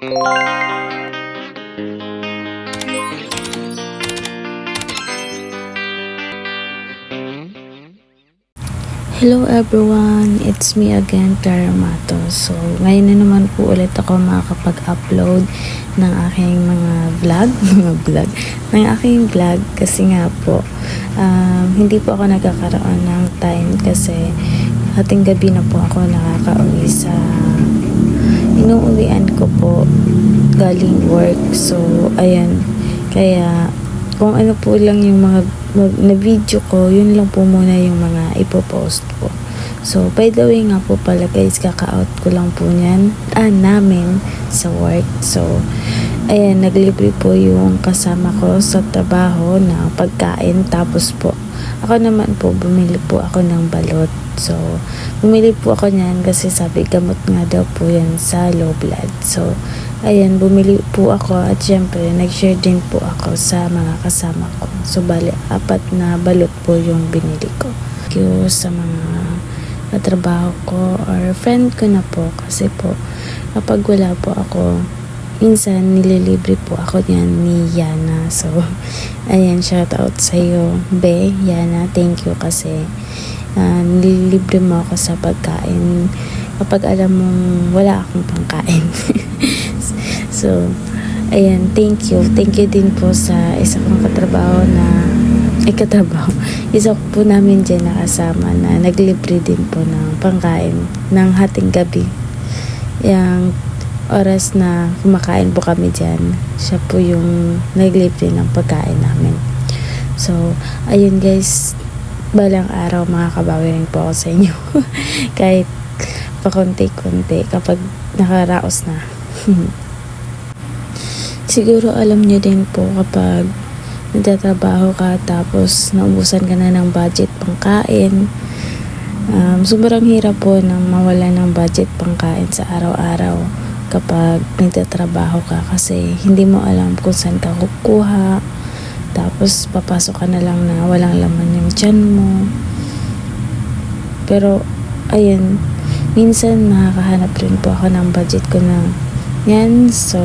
Hello everyone, it's me again, Clara Matos. So, ngayon na naman po ulit ako makakapag-upload ng aking mga ng aking vlog kasi nga po, hindi po ako nagkakaroon ng time kasi hating gabi na po ako nakaka-uwi sa inuuwian ko po galing work. So, ayan, kaya kung ano po lang yung mga na video ko, yun lang po muna yung mga ipopost ko. So, by the way nga po pala guys, kaka-out ko lang po niyan namin sa work. So, ayan, naglibre po yung kasama ko sa trabaho na pagkain. Tapos po, ako naman po, bumili po ako ng balot. So, bumili po ako niyan kasi sabi gamot nga daw po yan sa low blood. So, ayan, bumili po ako at syempre, nag-share din po ako sa mga kasama ko. So, bali, 4 na balot po yung binili ko. Thank you sa mga katrabaho ko or friend ko na po kasi po, kapag wala po ako, minsan nililibre po ako niyan ni Yana. So, ayan, shout out sa iyo, Be, Yana, thank you kasi nililibre mo ako sa pagkain kapag alam mong wala akong pangkain. So, ayan, thank you din po sa isa kong katrabaho isa po namin dyan nakasama na naglibre din po ng pangkain ng hating gabi. Yung oras na kumakain po kami dyan, siya po yung naglibre ng pagkain namin. So, ayun guys, balang araw makakabawi rin po ako sa inyo. Kahit pakonti-konti kapag nakaraos na. Siguro alam niyo din po kapag nagtatrabaho ka tapos naubusan ka na ng budget pangkain. Sobrang hirap po nang mawala ng budget pangkain sa araw-araw kapag nagtatrabaho ka kasi hindi mo alam kung saan ka kukuha. Tapos papasok ka na lang na walang laman yung tiyan mo. Pero ayun, minsan makakahanap rin po ako ng budget ko na yan. So,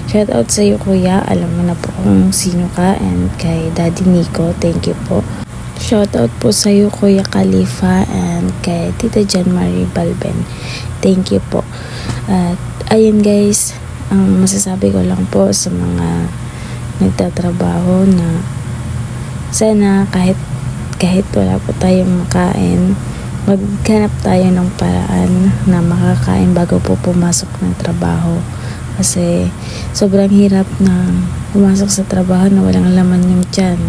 shout out sa iyo kuya, alam mo na po kung sino ka, and kay Daddy Nico, thank you po. Shout out po sa iyo kuya Khalifa and kay Tita Jan Marie Balben, thank you po. At ayun guys, ang masasabi ko lang po sa mga nagtatrabaho na sana kahit wala po tayong makain, maghanap tayo ng paraan na makakain bago po pumasok ng trabaho. Kasi sobrang hirap na pumasok sa trabaho na walang laman yung tiyan.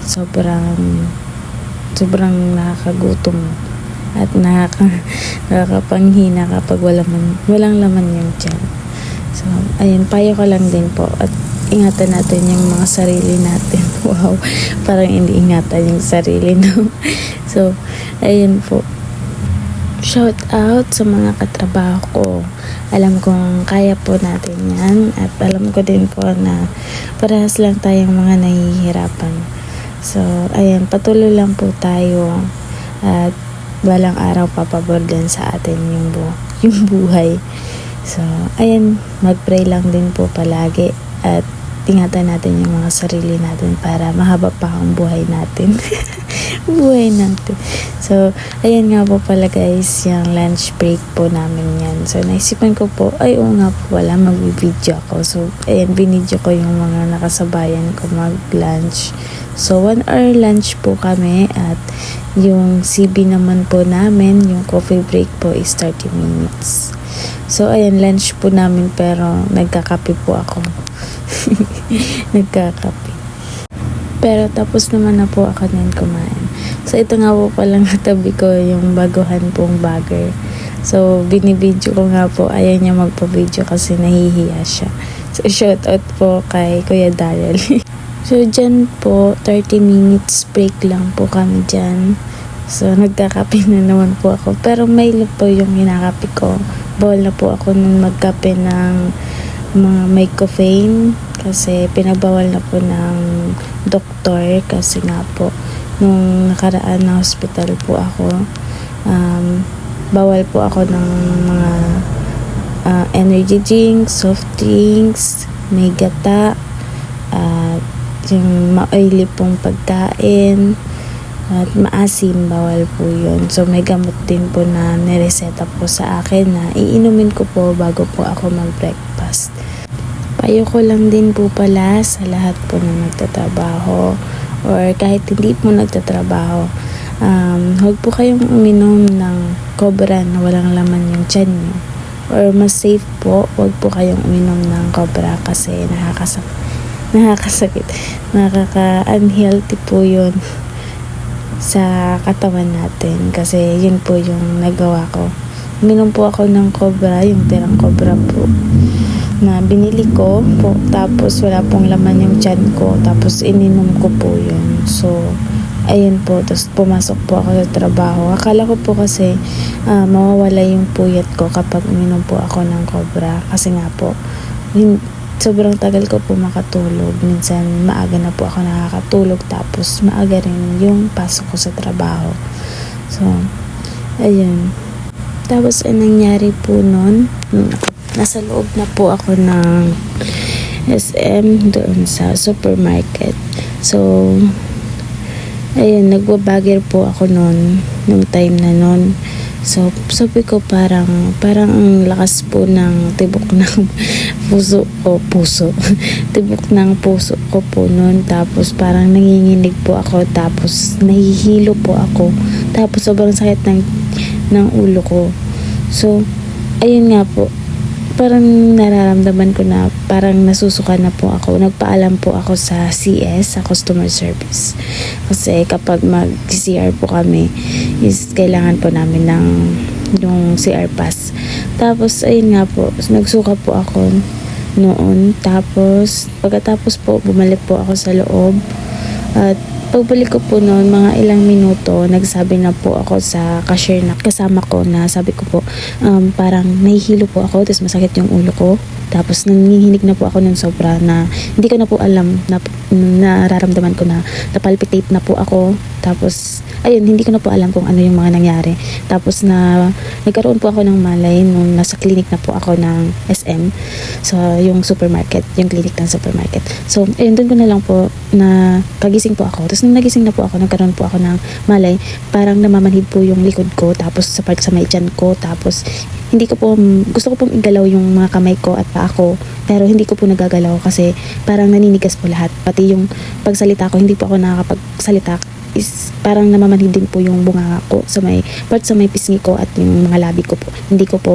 Sobrang nakakagutom at nakakapanghina kapag walang laman yung tiyan. So, ayun, payo ko lang din po at ingatan natin yung mga sarili natin. Wow, parang hindi ingatan yung sarili, no? So, ayun po. Shout out sa mga katrabaho ko. Alam kong kaya po natin yan at alam ko din po na parehas lang tayong mga nahihirapan. So, ayan, patuloy lang po tayo at balang araw papabor din sa atin yung buhay. So, ayan, mag-pray lang din po palagi at ingatan natin yung mga sarili natin para mahaba pa ang buhay natin. So, ayan nga po pala guys, yung lunch break po namin yan. So, naisipan ko po, oo nga po wala, mag-video ako. So, ayan, binidyo ko yung mga nakasabayan ko mag-lunch. So, 1 hour lunch po kami at yung CB naman po namin, yung coffee break po is 30 minutes. So, ayan, lunch po namin pero nagkakape po ako. Nagkakape. Pero tapos naman na po ako niyan kumain. So, ito nga po palang katabi ko yung baguhan pong bagger. So, binibidyo ko nga po. Ayaw niya magpa-video kasi nahihiya siya. So, shout out po kay Kuya Daryl. So, dyan po, 30 minutes break lang po kami dyan. So, nagkakape na naman po ako. Pero may po yung hinakape ko. Bawal na po ako nung magkape ng mga may caffeine kasi pinagbawal na po ng doktor kasi nga po nung nakaraan na hospital po ako, bawal po ako ng mga energy drinks, soft drinks, may gata, at yung ma-oily pong pagkain, at maasim, bawal po yun. So may gamot din po na nireseta po sa akin na iinumin ko po bago po ako mag-breakfast. Payo ko lang din po pala sa lahat po na nagtatrabaho or kahit hindi po nagtatrabaho, huwag po kayong uminom ng cobra na walang laman yung tiyan nyo. Or mas safe po, huwag po kayong uminom ng cobra kasi nakakasakit, nakaka-unhealthy po yun sa katawan natin kasi yun po yung nagawa ko. Uminom po ako ng cobra, yung tirang cobra po na binili ko po, tapos wala pong laman yung tiyan ko, tapos ininom ko po yun. So ayun po, tapos pumasok po ako sa trabaho. Akala ko po kasi mawawala yung puyat ko kapag uminom po ako ng cobra kasi nga po sobrang tagal ko po makatulog. Minsan maaga na po ako nakakatulog, tapos maaga rin yung pasok ko sa trabaho. So ayun, tapos ang nangyari po nun, nasa loob na po ako ng SM doon sa supermarket. So ayun, nagbabager po ako noon, nung time na noon. So sabi ko parang ang lakas po ng tibok ng puso tibok ng puso ko po noon, tapos parang nanginginig po ako, tapos nahihilo po ako, tapos sobrang sakit ng ulo ko. So ayun nga po, parang nararamdaman ko na parang nasusuka na po ako. Nagpaalam po ako sa CS, sa customer service. Kasi kapag mag-CR po kami, is kailangan po namin ng yung CR pass. Tapos, ayun nga po, nagsuka po ako noon. Tapos, pagkatapos po, bumalik po ako sa loob. At pagbalik ko po noon, mga ilang minuto, nagsabi na po ako sa cashier na kasama ko na sabi ko po, parang nahihilo po ako, tapos masakit yung ulo ko. Tapos nanginginig na po ako ng sobra na hindi ko na po alam na nararamdaman ko na napalpitate na po ako. Tapos ayun, hindi ko na po alam kung ano yung mga nangyari. Tapos nagkaroon po ako ng malay nung nasa clinic na po ako ng SM. So yung supermarket, yung clinic ng supermarket. So ayun, doon ko na lang po na kagising po ako. Tapos nung nagising na po ako, nagkaroon po ako ng malay, parang namamanhid po yung likod ko, tapos sa part sa may tiyan ko, tapos gusto ko pong igalaw yung mga kamay ko at paa ko, pero hindi ko po nagagalaw kasi parang naninigas po lahat. Pati yung pagsalita ko, hindi po ako nakakapagsalita, is parang namamanhid din po yung bunganga ko sa may part sa may pisngi ko at yung mga labi ko po. Hindi ko po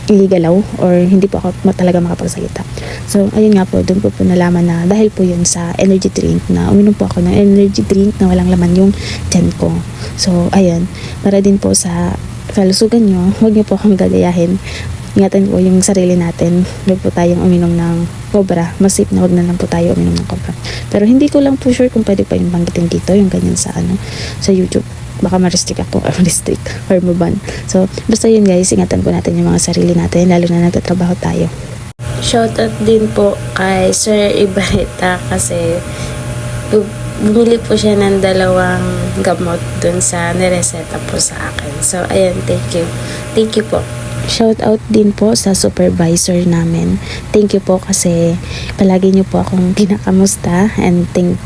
igalaw or hindi po ako talaga makapagsalita. So ayun nga po, doon po nalaman na dahil po yun sa energy drink, na uminom po ako ng energy drink na walang laman yung tiyan ko. So ayun, para din po sa kalusugan nyo, huwag nyo po akong gagayahin. Ingatan po yung sarili natin. Huwag po tayong uminom ng cobra. Mas safe na huwag na lang po tayo uminom ng cobra. Pero hindi ko lang po sure kung pwede pa yung banggitin dito, yung ganyan sa YouTube. Baka ma-restrict ako or maban. So basta yun guys, ingatan po natin yung mga sarili natin, lalo na nagtatrabaho tayo. Shoutout din po kay Sir Ibarita kasi bumili po siya ng 2 gamot dun sa nireseta po sa akin. So ayan, thank you po. Shout out din po sa supervisor namin. Thank you po kasi palagi niyo po akong kinakamusta, and thank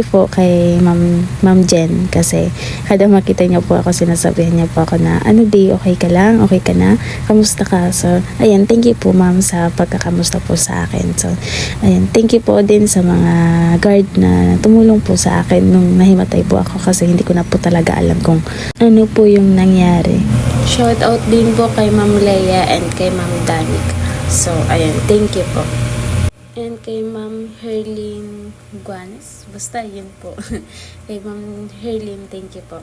you po kay Ma'am Jen kasi kada makita niya po ako, sinasabihan niya po ako na okay ka lang, okay ka na, kamusta ka? So ayan, thank you po ma'am sa pagkakamusta po sa akin. So ayan, thank you po din sa mga guard na tumulong po sa akin nung nahimatay po ako kasi hindi ko na po talaga alam kung ano po yung nangyari. Shout out din po kay Ma'am Leia and kay Ma'am Danica. So ayan, thank you po. And kay Ma'am Herlin Guanes, basta yun po. Kay Ma'am Herlin, thank you po.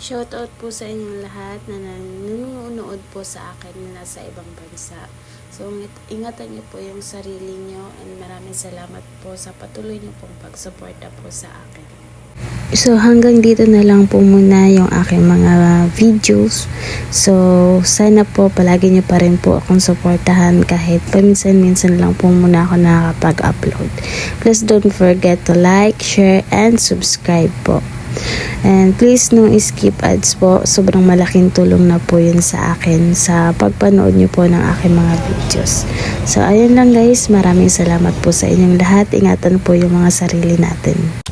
Shoutout po sa inyong lahat na nanonood po sa akin na nasa ibang bansa. So, ingatan niyo po yung sarili niyo, and maraming salamat po sa patuloy niyo pong pagsuporta po sa akin. So, hanggang dito na lang po muna yung aking mga videos. So, sana po palagi nyo pa rin po akong supportahan kahit paminsan-minsan lang po muna ako nakakapag-upload. Please don't forget to like, share, and subscribe po. And please no skip ads po. Sobrang malaking tulong na po yun sa akin sa pagpanood nyo po ng aking mga videos. So ayun lang guys, maraming salamat po sa inyong lahat. Ingatan po yung mga sarili natin.